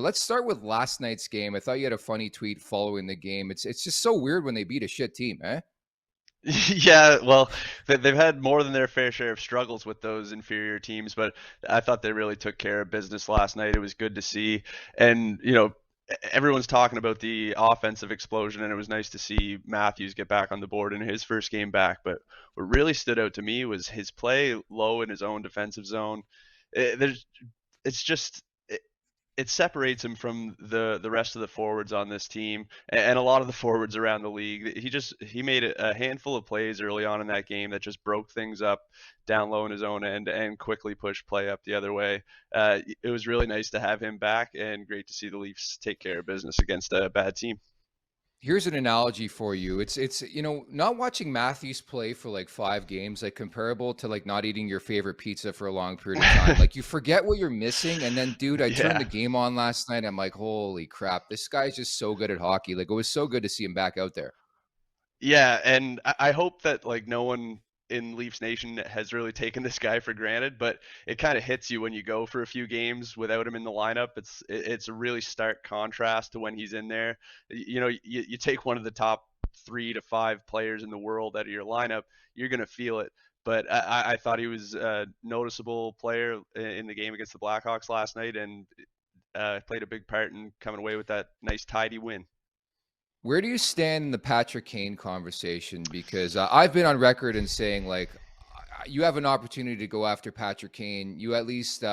Let's start with last night's game. I thought you had a funny tweet following the game. It's just so weird when they beat a shit team, eh? Yeah, well, they've had more than their fair share of struggles with those inferior teams, but I thought they really took care of business last night. It was good to see. And, everyone's talking about the offensive explosion, and it was nice to see Matthews get back on the board in his first game back. But what really stood out to me was his play low in his own defensive zone. There's it's just it separates him from the rest of the forwards on this team and a lot of the forwards around the league. He made a handful of plays early on in that game that just broke things up down low in his own end and quickly pushed play up the other way. It was really nice to have him back and great to see the Leafs take care of business against a bad team. Here's an analogy for you. It's not watching Matthews play for like 5 games, like comparable to like not eating your favorite pizza for a long period of time. Like you forget what you're missing. And then, dude, I turned the Yeah. game on last night. I'm like, holy crap, this guy's just so good at hockey. Like it was so good to see him back out there. Yeah, and I hope that like no one in Leafs Nation has really taken this guy for granted, but it kind of hits you when you go for a few games without him in the lineup. It's a really stark contrast to when he's in there. You take one of the top 3 to 5 players in the world out of your lineup, you're gonna feel it. But I thought he was a noticeable player in the game against the Blackhawks last night, and played a big part in coming away with that nice tidy win. Where do you stand in the Patrick Kane conversation? Because I've been on record in saying like you have an opportunity to go after Patrick Kane. You at least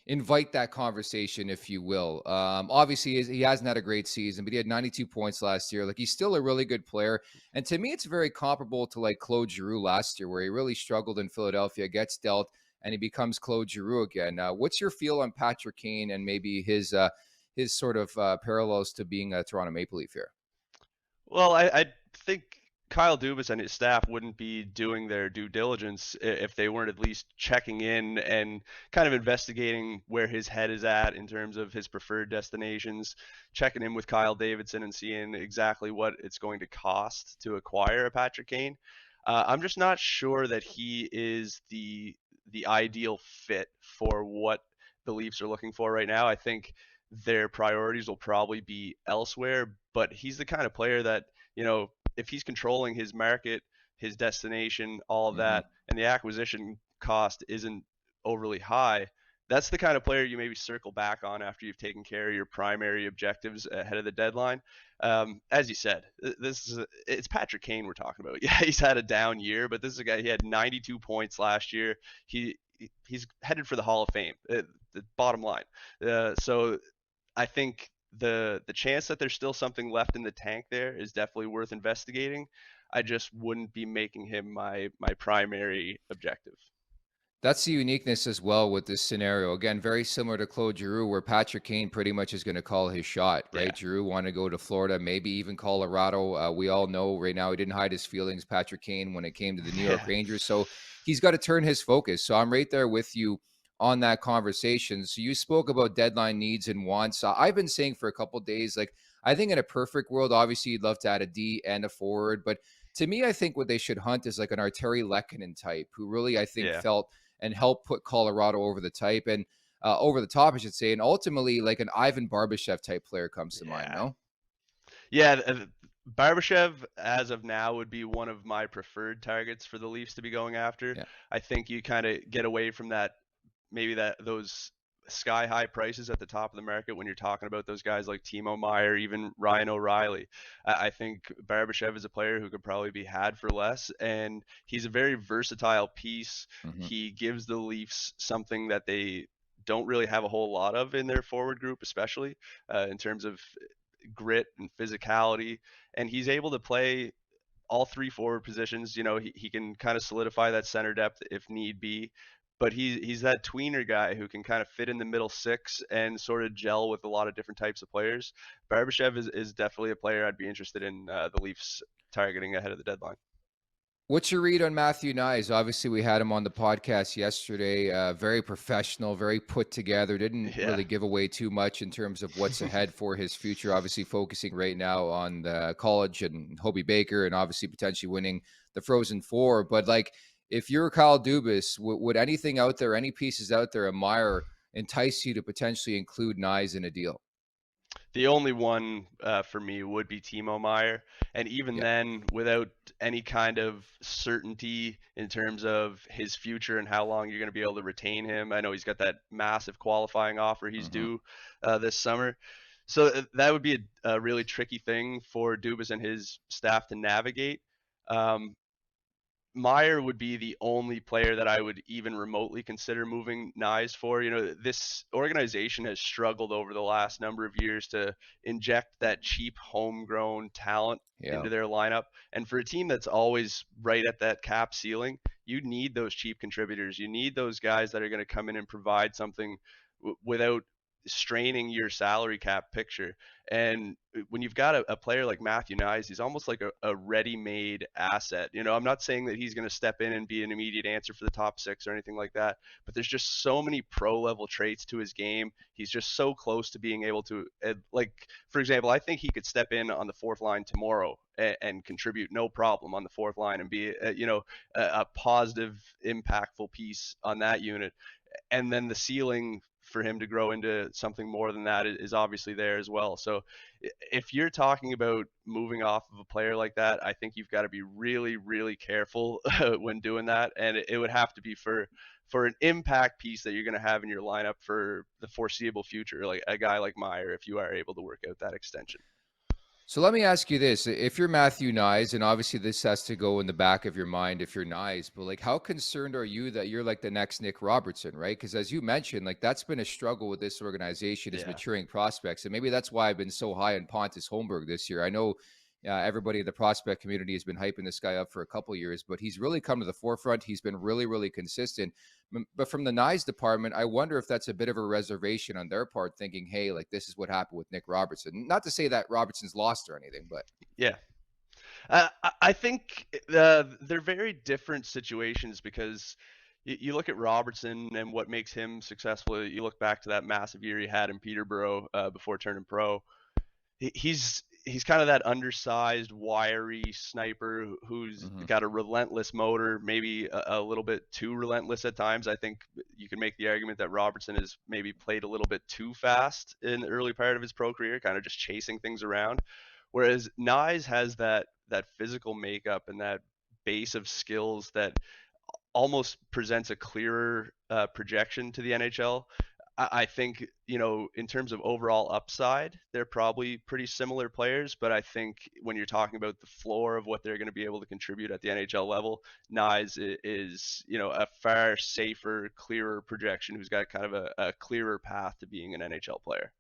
invite that conversation, if you will. Obviously, he hasn't had a great season, but he had 92 points last year. Like he's still a really good player, and to me, it's very comparable to like Claude Giroux last year, where he really struggled in Philadelphia, gets dealt, and he becomes Claude Giroux again. What's your feel on Patrick Kane and maybe his sort of parallels to being a Toronto Maple Leaf here? Well, I think Kyle Dubas and his staff wouldn't be doing their due diligence if they weren't at least checking in and kind of investigating where his head is at in terms of his preferred destinations, checking in with Kyle Davidson and seeing exactly what it's going to cost to acquire a Patrick Kane. I'm just not sure that he is the ideal fit for what the Leafs are looking for right now. I think their priorities will probably be elsewhere, but he's the kind of player that, if he's controlling his market, his destination, all of Hmm. that, and the acquisition cost isn't overly high, that's the kind of player you maybe circle back on after you've taken care of your primary objectives ahead of the deadline. As you said, it's Patrick Kane we're talking about. Yeah, he's had a down year, but this is a guy. He had 92 points last year. He's headed for the Hall of Fame. The bottom line. So I think the chance that there's still something left in the tank there is definitely worth investigating. I just wouldn't be making him my primary objective. That's the uniqueness as well with this scenario. Again, very similar to Claude Giroux, where Patrick Kane pretty much is going to call his shot, right? Yeah. Giroux wanted to go to Florida, maybe even Colorado. We all know right now he didn't hide his feelings, Patrick Kane, when it came to the New York Yeah. Rangers. So he's got to turn his focus. So I'm right there with you on that conversation. So you spoke about deadline needs and wants. I've been saying for a couple of days, like I think in a perfect world, obviously you'd love to add a D and a forward, but to me, I think what they should hunt is like an Arteri Lehkonen type, who really I think Yeah. felt and help put Colorado over the type and over the top, I should say. And ultimately, like an Ivan Barbashev type player comes to mind. Yeah. No, Yeah. Barbashev, as of now, would be one of my preferred targets for the Leafs to be going after. yeah, I think you kind of get away from that, maybe those sky high prices at the top of the market when you're talking about those guys like Timo Meyer, even Ryan O'Reilly. I think Barbashev is a player who could probably be had for less, and he's a very versatile piece. hmm, He gives the Leafs something that they don't really have a whole lot of in their forward group, especially in terms of grit and physicality. And he's able to play all 3 forward positions. He can kind of solidify that center depth if need be. But he's that tweener guy who can kind of fit in the middle six and sort of gel with a lot of different types of players. Barbashev is definitely a player I'd be interested in the Leafs targeting ahead of the deadline. What's your read on Matthew Nyes? Obviously, we had him on the podcast yesterday. Very professional, very put together. Didn't Yeah. really give away too much in terms of what's ahead for his future. Obviously, focusing right now on the college and Hobie Baker, and obviously potentially winning the Frozen Four. But like, if you're Kyle Dubas, would anything out there, any pieces out there, entice you to potentially include Nyes in a deal? The only one for me would be Timo Meyer, and even Yeah. then, without any kind of certainty in terms of his future and how long you're going to be able to retain him. I know he's got that massive qualifying offer he's Hmm. due this summer, so that would be a really tricky thing for Dubas and his staff to navigate. Um, Meyer would be the only player that I would even remotely consider moving Nyes for. You know, this organization has struggled over the last number of years to inject that cheap homegrown talent Yeah. into their lineup. And for a team that's always right at that cap ceiling, you need those cheap contributors. You need those guys that are going to come in and provide something without straining your salary cap picture. And when you've got a player like Matthew Nyes, he's almost like a ready-made asset. You know, I'm not saying that he's going to step in and be an immediate answer for the top six or anything like that, but there's just so many pro-level traits to his game. He's just so close to being able to, like, for example, I think he could step in on the fourth line tomorrow and contribute no problem on the fourth line and be, a positive, impactful piece on that unit. And then the ceiling for him to grow into something more than that is obviously there as well. So if you're talking about moving off of a player like that, I think you've got to be really, really careful when doing that, and it would have to be for an impact piece that you're going to have in your lineup for the foreseeable future, like a guy like Meyer, if you are able to work out that extension. So let me ask you this. If you're Matthew Nyes, and obviously this has to go in the back of your mind if you're Nyes, but like how concerned are you that you're like the next Nick Robertson, right? Because as you mentioned, like that's been a struggle with this organization is Yeah. maturing prospects. And maybe that's why I've been so high on Pontus Holmberg this year. I know everybody in the prospect community has been hyping this guy up for a couple years, but he's really come to the forefront. He's been really, really consistent. But from the Nyes department, I wonder if that's a bit of a reservation on their part, thinking, hey, like this is what happened with Nick Robertson. Not to say that Robertson's lost or anything, but Yeah. I think they're very different situations because you look at Robertson and what makes him successful. You look back to that massive year he had in Peterborough before turning pro. He's kind of that undersized, wiry sniper who's mhm. got a relentless motor, maybe a little bit too relentless at times. I think you can make the argument that Robertson has maybe played a little bit too fast in the early part of his pro career, kind of just chasing things around. Whereas Nyes has that physical makeup and that base of skills that almost presents a clearer projection to the NHL. I think, in terms of overall upside, they're probably pretty similar players, but I think when you're talking about the floor of what they're going to be able to contribute at the NHL level, Nyes is, a far safer, clearer projection who's got kind of a clearer path to being an NHL player.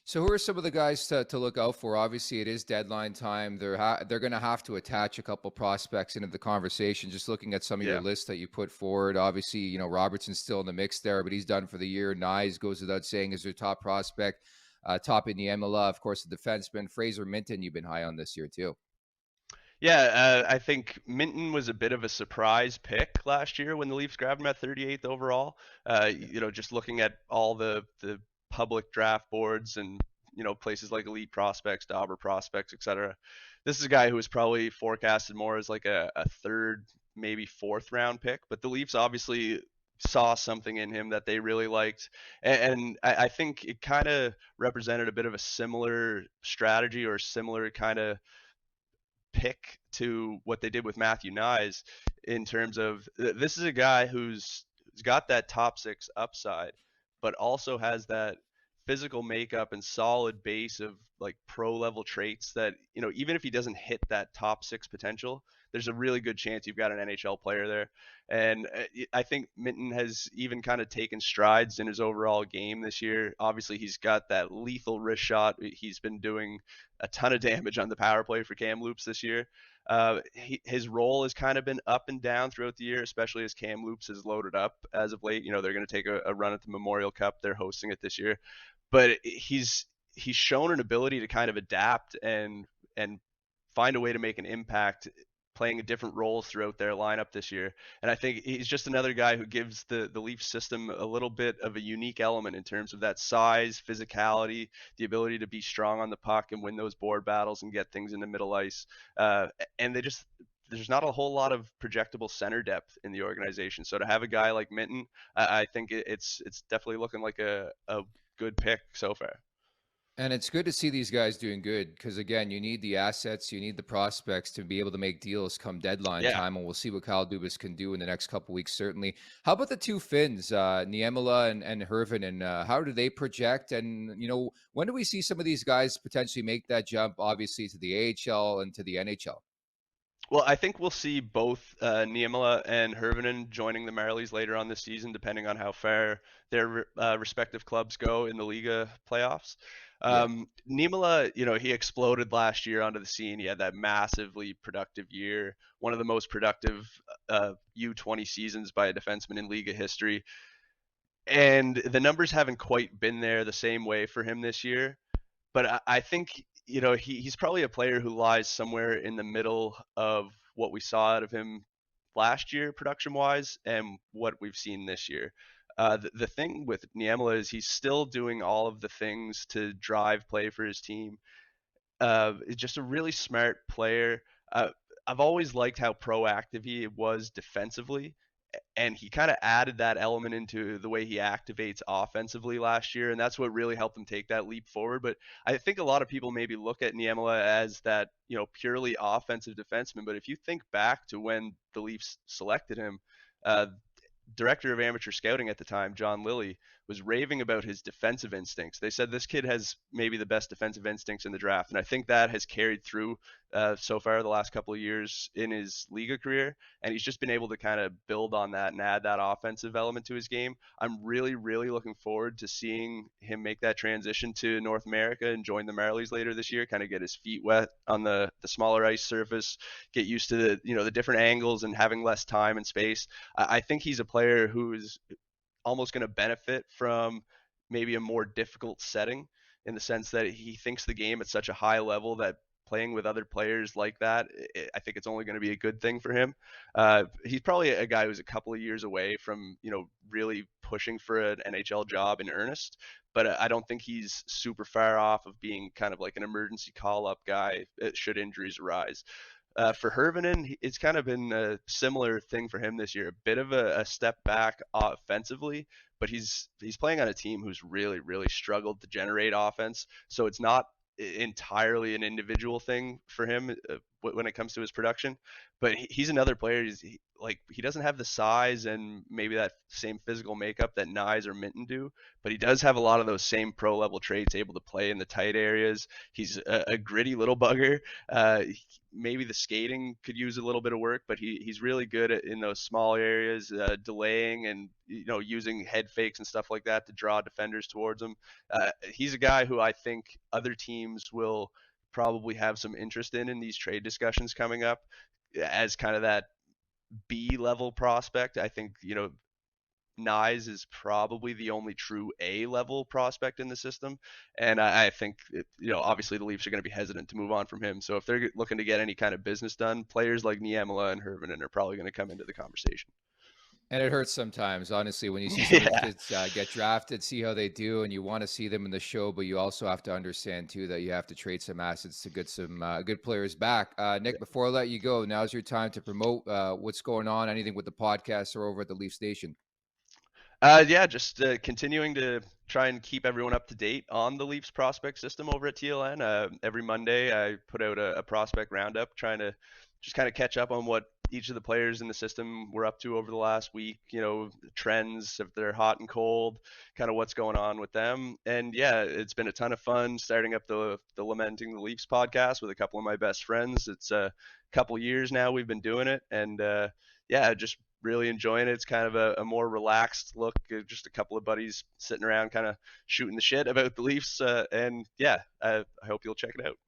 So who are some of the guys to look out for? Obviously, it is deadline time. They're going to have to attach a couple prospects into the conversation. Just looking at some of your Yeah. lists that you put forward, obviously, Robertson's still in the mix there, but he's done for the year. Nyes goes without saying is their top prospect, top in the MLA. Of course, the defenseman Fraser Minton. You've been high on this year too. Yeah, I think Minton was a bit of a surprise pick last year when the Leafs grabbed him at 38th overall. Yeah. Just looking at all the public draft boards and places like Elite Prospects, Dauber Prospects, etc. This is a guy who was probably forecasted more as like a third, maybe fourth round pick, but the Leafs obviously saw something in him that they really liked, and I think it kind of represented a bit of a similar strategy or similar kind of pick to what they did with Matthew Nyes in terms of this is a guy who's got that top six upside, but also has that physical makeup and solid base of like pro level traits that even if he doesn't hit that top six potential, there's a really good chance you've got an NHL player there. And I think Minton has even kind of taken strides in his overall game this year. Obviously, he's got that lethal wrist shot. He's been doing a ton of damage on the power play for Cam Loops this year. His role has kind of been up and down throughout the year, especially as Cam Loops has loaded up as of late. They're going to take a run at the Memorial Cup. They're hosting it this year, but he's shown an ability to kind of adapt and find a way to make an impact playing different roles throughout their lineup this year. And I think he's just another guy who gives the Leaf system a little bit of a unique element in terms of that size, physicality, the ability to be strong on the puck and win those board battles and get things into middle ice. And there's not a whole lot of projectable center depth in the organization. So to have a guy like Minton, I think it's definitely looking like a good pick so far. And it's good to see these guys doing good because, again, you need the assets, you need the prospects to be able to make deals come deadline Yeah. time, and we'll see what Kyle Dubas can do in the next couple weeks, certainly. How about the two Finns, Niemela and Hervinen? How do they project? And, when do we see some of these guys potentially make that jump, obviously, to the AHL and to the NHL? Well, I think we'll see both Niemela and Hervinen joining the Marlies later on this season, depending on how far their respective clubs go in the Liga playoffs. Yeah. Niemela, he exploded last year onto the scene. He had that massively productive year, one of the most productive U20 seasons by a defenseman in Liga history. And the numbers haven't quite been there the same way for him this year. But I think he's probably a player who lies somewhere in the middle of what we saw out of him last year, production wise, and what we've seen this year. The thing with Niemela is he's still doing all of the things to drive play for his team. Just a really smart player. I've always liked how proactive he was defensively, and he kind of added that element into the way he activates offensively last year, and that's what really helped him take that leap forward. But I think a lot of people maybe look at Niemela as that purely offensive defenseman, but if you think back to when the Leafs selected him, uh, director of amateur scouting at the time, John Lilly, was raving about his defensive instincts. They said this kid has maybe the best defensive instincts in the draft, and I think that has carried through so far the last couple of years in his Liga career, and he's just been able to kind of build on that and add that offensive element to his game. I'm really, really looking forward to seeing him make that transition to North America and join the Marlies later this year, kind of get his feet wet on the smaller ice surface, get used to the different angles and having less time and space. I think he's a player who's almost going to benefit from maybe a more difficult setting in the sense that he thinks the game at such a high level that playing with other players like that, I think it's only going to be a good thing for him. He's probably a guy who's a couple of years away from, really pushing for an NHL job in earnest, but I don't think he's super far off of being kind of like an emergency call-up guy should injuries arise. For Hervinen, it's kind of been a similar thing for him this year. A bit of a step back offensively, but he's playing on a team who's really, really struggled to generate offense. So it's not entirely an individual thing for him when it comes to his production. But he's another player. He doesn't have the size and maybe that same physical makeup that Nyes or Minton do, but he does have a lot of those same pro level traits, able to play in the tight areas. He's a gritty little bugger. Uh, Maybe the skating could use a little bit of work, but he's really good in those small areas, delaying and using head fakes and stuff like that to draw defenders towards him. He's a guy who I think other teams will probably have some interest in these trade discussions coming up as kind of that B level prospect. I think Nyes is probably the only true A level prospect in the system, and I think obviously the Leafs are going to be hesitant to move on from him. So if they're looking to get any kind of business done, players like Niemela and Hervinen are probably going to come into the conversation. And it hurts sometimes, honestly, when you see some of these Yeah, kids get drafted, see how they do, and you want to see them in the show, but you also have to understand too that you have to trade some assets to get some good players back. Nick, before I let you go, now's your time to promote what's going on, anything with the podcast or over at the Leaf Station. yeah, just continuing to try and keep everyone up to date on the Leafs prospect system over at TLN. Every Monday, I put out a prospect roundup, trying to just kind of catch up on what each of the players in the system were up to over the last week. Trends, if they're hot and cold, kind of what's going on with them. And yeah, it's been a ton of fun starting up the Lamenting the Leafs podcast with a couple of my best friends. It's a couple years now we've been doing it, and yeah, just really enjoying it. It's kind of a more relaxed look, just a couple of buddies sitting around kind of shooting the shit about the Leafs. And yeah, I hope you'll check it out.